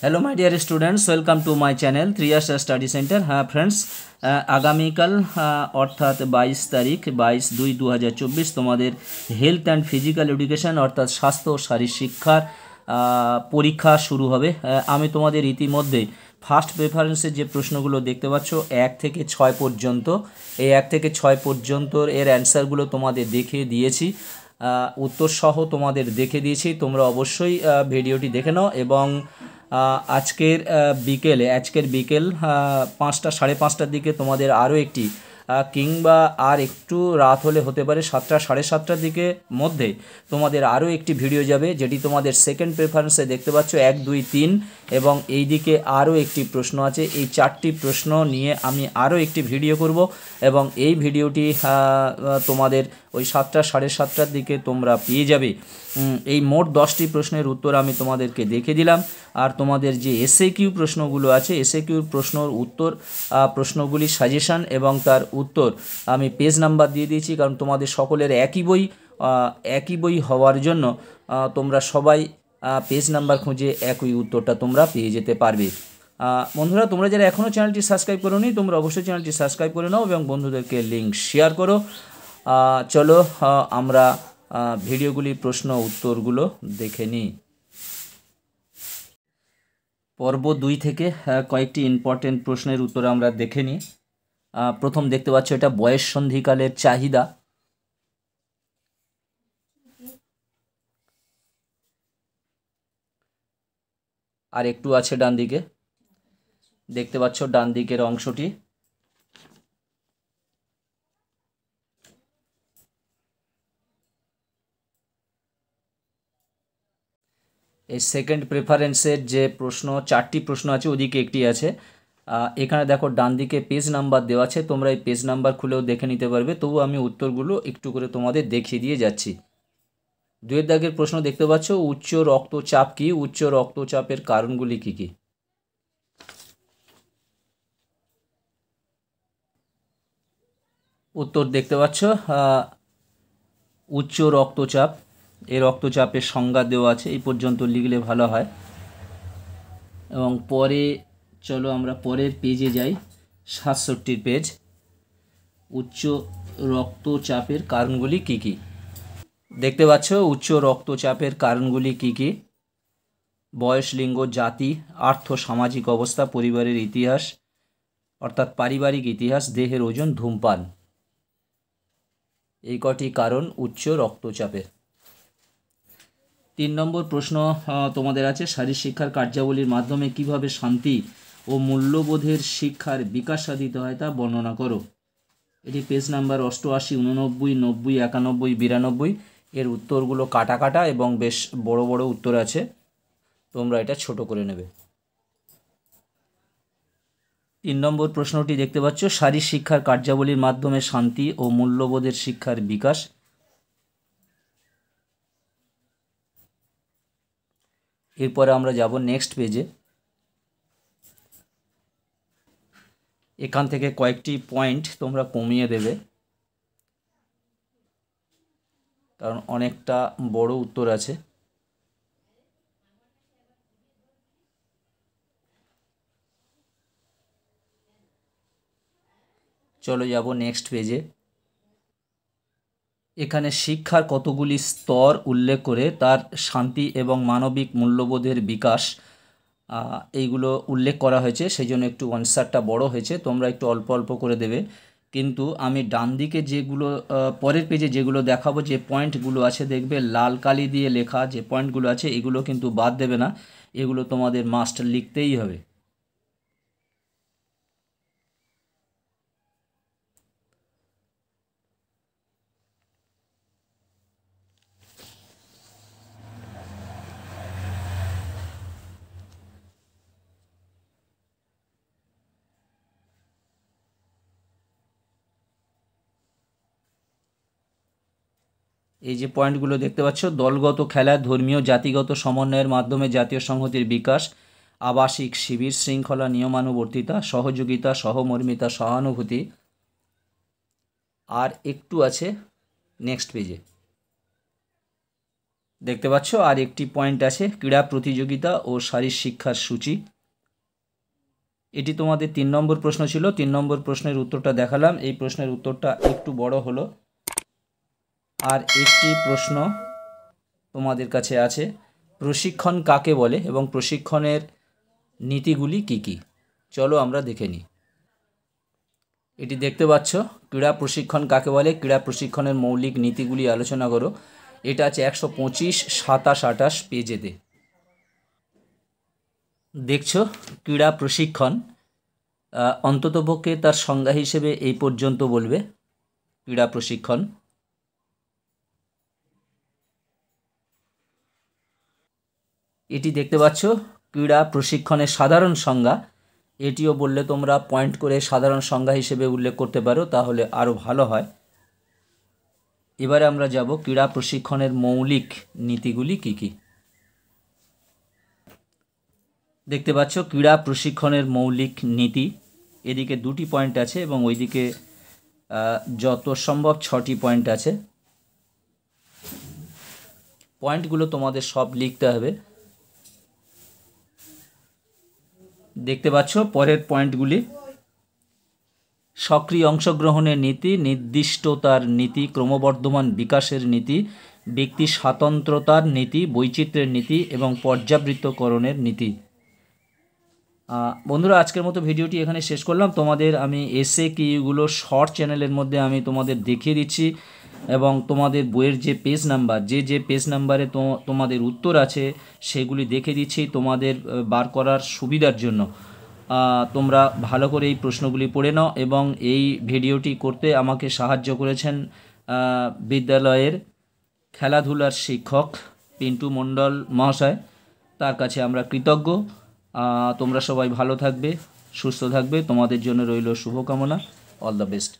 Hello my dear students, welcome to my channel 3 years study centre. হ্যাঁ friends, আগামীকাল অর্থাৎ 22 তারিখ 22/2/2024 তোমাদের হেলথ অ্যান্ড ফিজিক্যাল এডুকেশন অর্থাৎ স্বাস্থ্য ও শারীরিক শিক্ষার পরীক্ষা শুরু হবে। আমি তোমাদের ইতিমধ্যে ফার্স্ট প্রেফারেন্সের যে প্রশ্নগুলো দেখতে পাচ্ছ 1 থেকে 6 পর্যন্ত, এই 1 থেকে 6 পর্যন্ত এর অ্যান্সারগুলো তোমাদের দেখিয়ে দিয়েছি, উত্তর সহ তোমাদের দেখে দিয়েছি। তোমরা অবশ্যই ভিডিওটি দেখে নাও এবং আজকের বিকেল 5টা 5:30টার দিকে তোমাদের আরও একটি কিংবা আর একটু রাত হলে হতে পারে 7টা 7:30টার দিকে মধ্যে তোমাদের আরও একটি ভিডিও যাবে, যেটি তোমাদের সেকেন্ড প্রেফারেন্সে দেখতে পাচ্ছ 1, 2, 3 এবং এই দিকে আরও একটি প্রশ্ন আছে। এই 4টি প্রশ্ন নিয়ে আমি আরও একটি ভিডিও করব এবং এই ভিডিওটি তোমাদের ওই 7টা 7:30টার দিকে তোমরা পেয়ে যাবে। এই মোট 10টি প্রশ্নের উত্তর আমি তোমাদেরকে দেখে দিলাম। আর তোমাদের যে এসএকিউ প্রশ্নগুলো আছে, এসএকিউর প্রশ্নর উত্তর, প্রশ্নগুলি সাজেশান এবং তার উত্তর আমি পেজ নাম্বার দিয়ে দিয়েছি, কারণ তোমাদের সকলের একই বই হওয়ার জন্য তোমরা সবাই পেজ নাম্বার খুঁজে একই উত্তরটা তোমরা পেয়ে যেতে পারবে। বন্ধুরা, তোমরা যারা এখনও চ্যানেলটি সাবস্ক্রাইব করোনি তোমরা অবশ্যই চ্যানেলটি সাবস্ক্রাইব করে নাও এবং বন্ধুদেরকে লিঙ্ক শেয়ার করো। চলো আমরা ভিডিওগুলি প্রশ্ন উত্তরগুলো দেখে নিই। পর্ব 2 থেকে কয়েকটি ইম্পর্টেন্ট প্রশ্নের উত্তর আমরা দেখে নিই। প্রথম দেখতে পাচ্ছ, এটা বয়স সন্ধিকালের চাহিদা। আর একটু আছে ডান দিকে, দেখতে পাচ্ছ ডান দিকের অংশটি। এই সেকেন্ড প্রেফারেন্সের যে প্রশ্ন 4টি প্রশ্ন আছে, ওদিকে একটি আছে। এখানে দেখো ডান দিকে পেজ নাম্বার দেওয়া আছে, তোমরা এই পেজ নাম্বার খুলেও দেখে নিতে পারবে। তবু আমি উত্তরগুলো একটু করে তোমাদের দেখিয়ে দিয়ে যাচ্ছি। 2 দাগের প্রশ্ন দেখতে পাচ্ছ, উচ্চ রক্তচাপ কি? উচ্চ রক্তচাপের কারণগুলি কি কি? উত্তর দেখতে পাচ্ছ, উচ্চ রক্তচাপ, এই রক্তচাপের সংজ্ঞা দেওয়া আছে, এই পর্যন্ত লিখলে ভালো হয়। এবং পরে চলো আমরা পরের পেজে যাই, 67 পেজ। উচ্চ রক্তচাপের কারণগুলি কি কি? দেখতে পাচ্ছ উচ্চ রক্তচাপের কারণগুলি কি কি? বয়স, লিঙ্গ, জাতি, আর্থ সামাজিক অবস্থা, পরিবারের ইতিহাস অর্থাৎ পারিবারিক ইতিহাস, দেহের ওজন, ধূমপান। এই কটি কারণ উচ্চ রক্তচাপের। 3 নম্বর প্রশ্ন তোমাদের আছে, শারীরিক শিক্ষার কার্যাবলীর মাধ্যমে কিভাবে শান্তি ও মূল্যবোধের শিক্ষার বিকাশ সাধিত হয় তা বর্ণনা করো। এটি পেজ নাম্বার 88, 89, 90, 91, 92। এর উত্তরগুলো কাটা কাটা এবং বেশ বড় বড় উত্তর আছে, তোমরা এটা ছোট করে নেবে। 3 নম্বর প্রশ্নটি দেখতে পাচ্ছ, শারীরিক শিক্ষার কার্যাবলীর মাধ্যমে শান্তি ও মূল্যবোধের শিক্ষার বিকাশ। এরপরে আমরা যাব নেক্সট পেজে। এখান থেকে কয়েকটি পয়েন্ট তোমরা কমিয়ে দেবে, কারণ অনেকটা বড় উত্তর আছে। চলো যাব নেক্সট পেজে। এখানে শিক্ষার কতগুলি স্তর উল্লেখ করে তার শান্তি এবং মানবিক মূল্যবোধের বিকাশ এইগুলো উল্লেখ করা হয়েছে, সেই জন্য একটু অ্যান্সারটা বড় হয়েছে, তোমরা একটু অল্প অল্প করে দেবে। কিন্তু আমি ডান দিকে যেগুলো পরের পেজে যেগুলো দেখাবো, যে পয়েন্টগুলো আছে দেখবে লাল কালি দিয়ে লেখা যে পয়েন্টগুলো আছে, এগুলো কিন্তু বাদ দেবে না, এগুলো তোমাদের মাস্ট লিখতেই হবে। এই যে পয়েন্টগুলো দেখতে পাচ্ছ, দলগত খেলা, ধর্মীয় জাতিগত সমন্বয়ের মাধ্যমে জাতীয় সংহতির বিকাশ, আবাসিক শিবির, শৃঙ্খলা, নিয়মানুবর্তিতা, সহযোগিতা, সহমর্মিতা, সহানুভূতি। আর একটু আছে নেক্সট পেজে। দেখতে পাচ্ছ আর একটি পয়েন্ট আছে ক্রীড়া প্রতিযোগিতা ও শারীর শিক্ষার সূচি। এটি তোমাদের 3 নম্বর প্রশ্ন ছিল। 3 নম্বর প্রশ্নের উত্তরটা দেখালাম। এই প্রশ্নের উত্তরটা একটু বড় হলো। আর একটি প্রশ্ন তোমাদের কাছে আছে, প্রশিক্ষণ কাকে বলে এবং প্রশিক্ষণের নীতিগুলি কি কি? চলো আমরা দেখে নিই। এটি দেখতে পাচ্ছ, ক্রীড়া প্রশিক্ষণ কাকে বলে, ক্রীড়া প্রশিক্ষণের মৌলিক নীতিগুলি আলোচনা করো। এটা আছে 125, 27, 28 পেজেতে। দেখছো ক্রীড়া প্রশিক্ষণ অন্ততপক্ষে তার সংজ্ঞা হিসেবে এই পর্যন্ত বলবে। ক্রীড়া প্রশিক্ষণ এটি দেখতে পাচ্ছ, ক্রীড়া প্রশিক্ষণের সাধারণ সংজ্ঞা। এটিও বললে তোমরা পয়েন্ট করে সাধারণ সংজ্ঞা হিসেবে উল্লেখ করতে পারো, তাহলে আরও ভালো হয়। এবারে আমরা যাব ক্রীড়া প্রশিক্ষণের মৌলিক নীতিগুলি কি কি। দেখতে পাচ্ছ ক্রীড়া প্রশিক্ষণের মৌলিক নীতি, এদিকে 2টি পয়েন্ট আছে এবং ওইদিকে যত সম্ভব 6টি পয়েন্ট আছে। পয়েন্টগুলো তোমাদের সব লিখতে হবে। দেখতে পাচ্ছ পরের পয়েন্টগুলি, সক্রিয় অংশগ্রহণের নীতি, নির্দিষ্টতার নীতি, ক্রমবর্ধমান বিকাশের নীতি, ব্যক্তি স্বাতন্ত্র্যতার নীতি, বৈচিত্র্যের নীতি এবং পর্যাবৃত্তকরণের নীতি। বন্ধুরা, আজকের মতো ভিডিওটি এখানে শেষ করলাম। তোমাদের আমি এসে কিগুলো শর্ট চ্যানেলের মধ্যে আমি তোমাদের দেখিয়ে দিচ্ছি এবং তোমাদের বইয়ের যে পেজ নাম্বার, যে পেজ নাম্বারে তোমাদের উত্তর আছে সেগুলি দেখে দিচ্ছি তোমাদের বার করার সুবিধার জন্য। তোমরা ভালো করে এই প্রশ্নগুলি পড়ে নাও এবং এই ভিডিওটি করতে আমাকে সাহায্য করেছেন বিদ্যালয়ের খেলাধুলার শিক্ষক পিন্টু মণ্ডল মহাশয়। তার কাছে আমরা কৃতজ্ঞ। তোমরা সবাই ভালো থাকবে, সুস্থ থাকবে। তোমাদের জন্য রইল শুভকামনা। All the best.